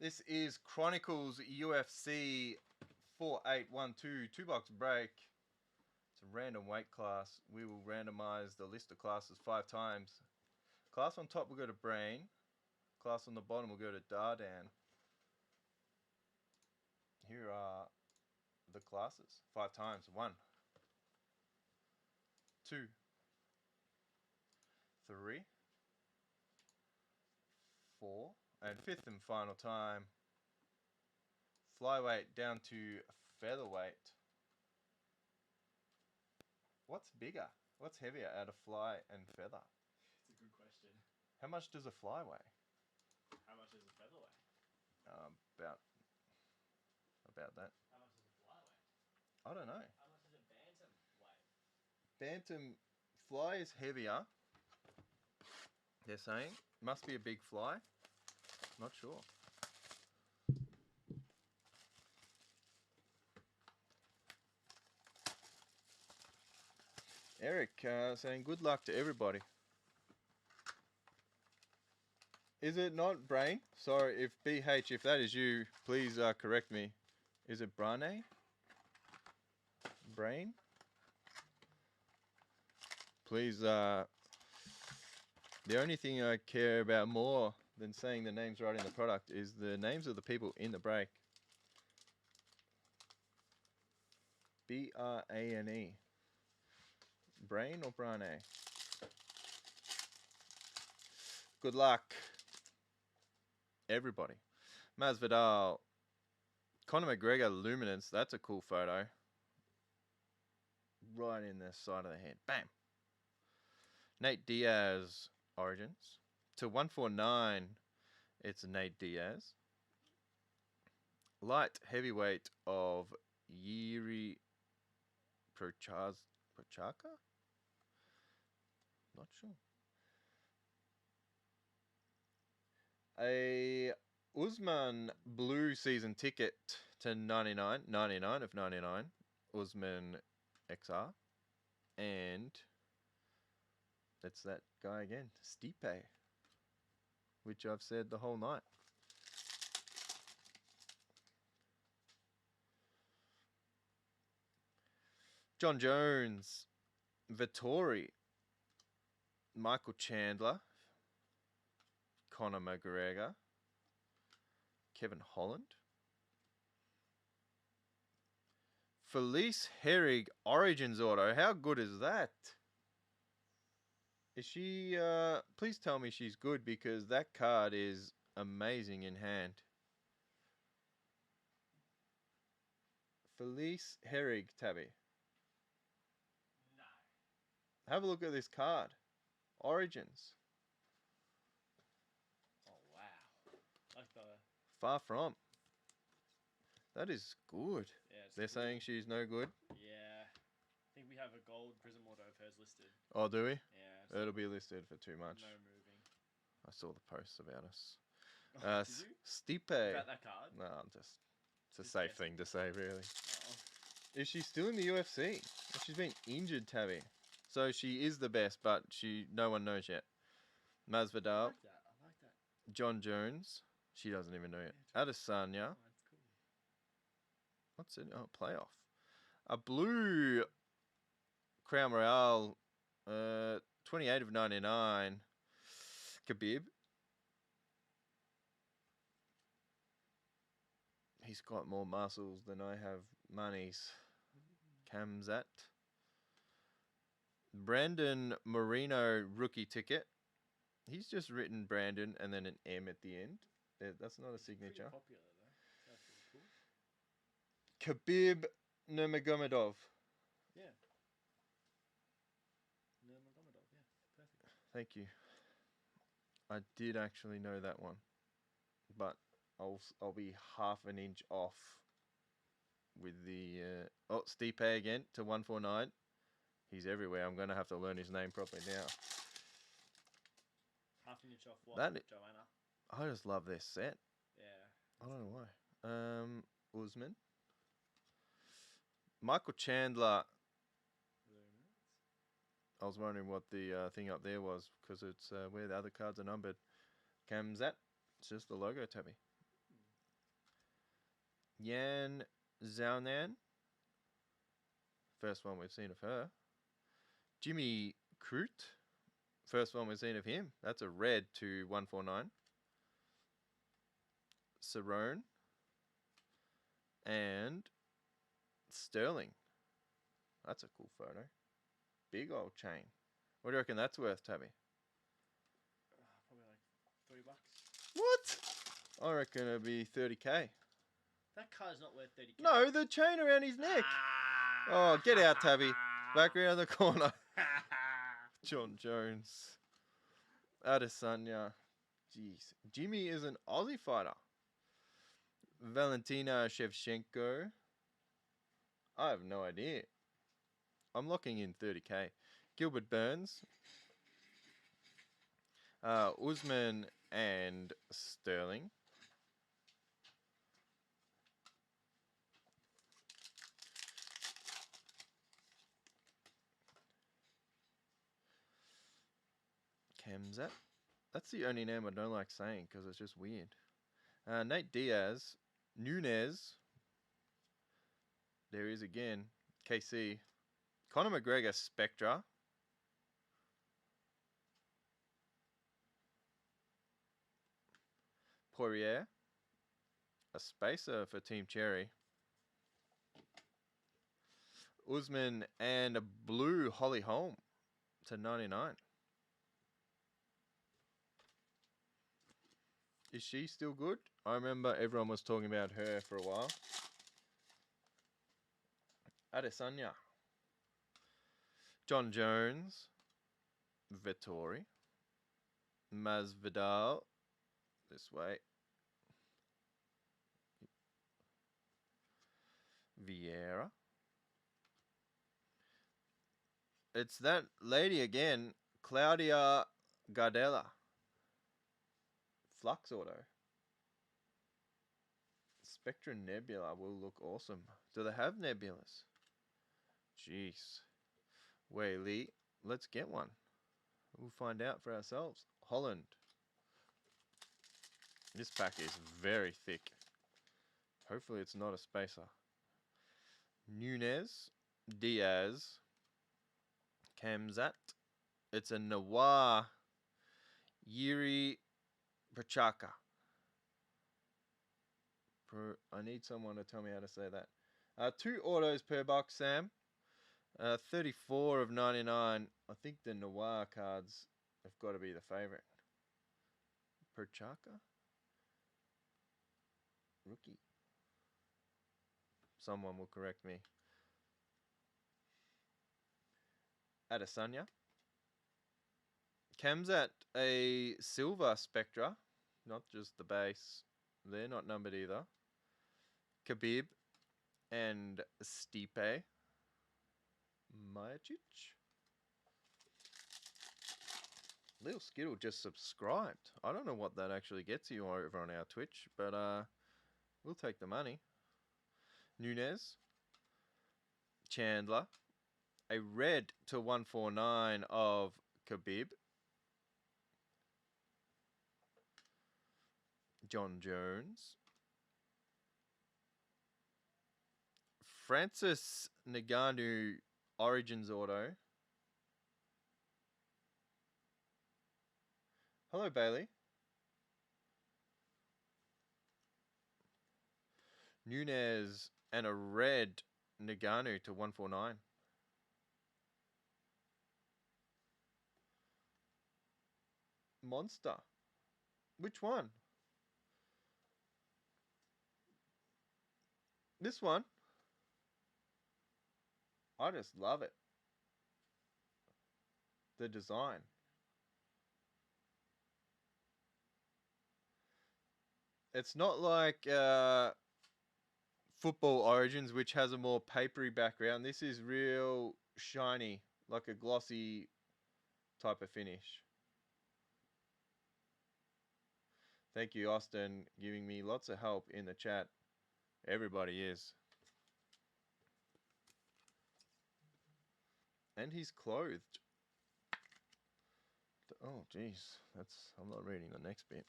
This is Chronicles UFC 4812 two-box break. It's a random weight class. We will randomize the list of classes 5 times. Class on top will go to Brain. Class on the bottom will go to Dardan. Here are the classes 5 times. 1, 2, 3, 4, and 5th and final time. Flyweight down to featherweight. What's bigger? What's heavier out of fly and feather? It's a good question. How much does a fly weigh? How much does a feather weigh? About that. How much does a fly weigh? I don't know. How much does a bantam weigh? Bantam fly is heavier. They're saying must be a big fly. Not sure. Eric saying good luck to everybody. Is it not Brain? Sorry, if BH, if that is you, please correct me. Is it Brane? Brain? Please, the only thing I care about more than saying the names right in the product is the names of the people in the break. B-R-A-N-E. Brain or Brane? Good luck, everybody. Masvidal. Conor McGregor Luminance. That's a cool photo. Right in the side of the head. Bam. Nate Diaz Origins. To 149, it's Nate Diaz. Light heavyweight of Yuri Prochazka? Not sure. A Usman blue season ticket to 99. 99 of 99. Usman XR. And that's that guy again, Stipe, which I've said the whole night. John Jones, Vettori, Michael Chandler, Conor McGregor, Kevin Holland, Felice Herrig Origins auto. How good is that? Is she, please tell me she's good because that card is amazing in hand. Felice Herrig, Tabby. No. Have a look at this card. Origins. Oh, wow. Like the... Far from. That is good. Yeah, it's They're cool. saying she's no good. Yeah. I think we have a gold prism auto of hers listed. Oh, do we? Yeah. It'll be listed for too much. No moving. I saw the posts about us. Did you? Stipe. About that card? No, I'm just... It's a Just safe guessing. thing to say, really. Oh. Is she still in the UFC? She's been injured, Tabby. So she is the best, but no one knows yet. I Masvidal, like that. I like that. John Jones. She doesn't even know yet. Adesanya. Oh, that's cool. What's it? Oh, playoff. A blue Crown Royale, 28 of 99. Khabib. He's got more muscles than I have monies. Kamzat. Brandon Moreno rookie ticket. He's just written Brandon and then an M at the end. That's not a signature. Pretty popular, though. That's pretty cool. Khabib Nurmagomedov. Yeah. Nurmagomedov, yeah. Perfect. Thank you. I did actually know that one, but I'll be half an inch off with the Stipe again to 149. He's everywhere. I'm gonna have to learn his name properly now. Half an inch off what? Joanna. I just love this set. Yeah. I don't know why. Usman. Michael Chandler. I was wondering what the thing up there was because it's where the other cards are numbered. Kamzat. It's just the logo, Tabby. Yan Zhaonan. First one we've seen of her. Jimmy Crute. First one we've seen of him. That's a red to 149. Cerrone. And Sterling. That's a cool photo. Big old chain. What do you reckon that's worth, Tabby? Probably like $3. What? I reckon it'd be 30k. That car's not worth 30k. No, the chain around his neck. Oh, get out, Tabby. Back around the corner. John Jones. Adesanya. Jeez. Jimmy is an Aussie fighter. Valentina Shevchenko. I have no idea. I'm locking in 30k. Gilbert Burns. Usman and Sterling. Kemzat. That's the only name I don't like saying because it's just weird. Nate Diaz. Nunez. There he is again. KC. Conor McGregor Spectra. Poirier. A spacer for Team Cherry. Usman and a blue Holly Holm to 99. Is she still good? I remember everyone was talking about her for a while. Adesanya. John Jones. Vettori. Masvidal. This way. Vieira. It's that lady again. Claudia Gardella. Flux Auto. Spectra Nebula will look awesome. Do they have nebulas? Jeez. Wei Li, let's get one. We'll find out for ourselves. Holland. This pack is very thick. Hopefully it's not a spacer. Nunez. Diaz. Kamzat. It's a Noir. Yuri Prochaka. I need someone to tell me how to say that. 2 autos per box, Sam. 34 of 99. I think the Noir cards have got to be the favorite. Prochaka? Rookie. Someone will correct me. Adesanya. Kamzat, a silver Spectra. Not just the base. They're not numbered either. Khabib and Stipe Miocic. Little Skittle just subscribed. I don't know what that actually gets you over on our Twitch, but we'll take the money. Nunez. Chandler. A red to 149 of Khabib. John Jones. Francis Ngannou Origins Auto. Hello, Bailey. Nunez and a red Ngannou to 149. Monster. Which one? This one. I just love it. The design. It's not like Football Origins, which has a more papery background. This is real shiny, like a glossy type of finish. Thank you, Austin, giving me lots of help in the chat. Everybody is. And he's clothed. Oh, jeez. I'm not reading the next bit.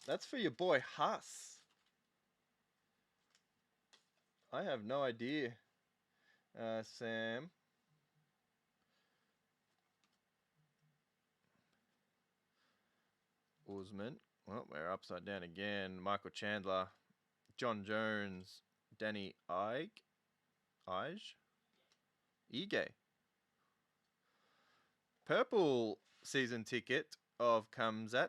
That's for your boy, Huss. I have no idea. Sam. Usman. Well, we're upside down again. Michael Chandler. John Jones. Danny Ige. Purple season ticket of Kamzat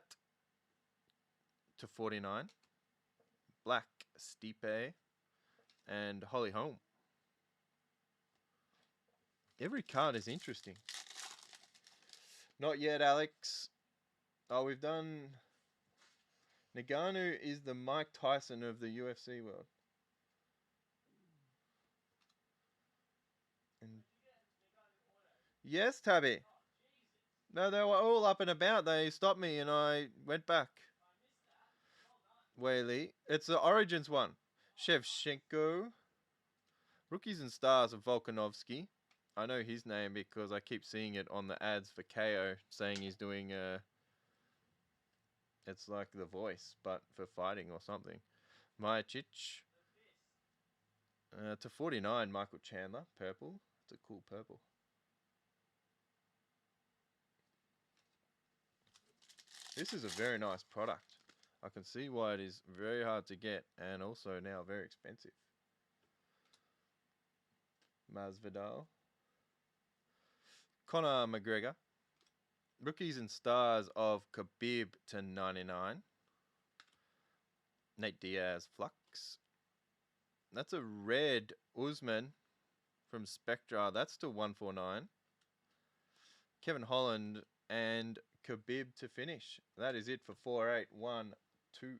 to 49. Black Stipe and Holly Holm. Every card is interesting. Not yet, Alex. Oh, we've done... Nagano is the Mike Tyson of the UFC world. And yes, Tabby. No, they were all up and about. They stopped me and I went back. Whaley. It's the Origins one. Shevchenko. Rookies and Stars of Volkanovski. I know his name because I keep seeing it on the ads for KO saying he's doing it's like The Voice, but for fighting or something. Majic. To 49, Michael Chandler, purple. It's a cool purple. This is a very nice product. I can see why it is very hard to get and also now very expensive. Masvidal. Conor McGregor. Rookies and Stars of Khabib to 99. Nate Diaz, Flux. That's a red Usman from Spectra. That's to 149. Kevin Holland and Khabib to finish. That is it for 48122.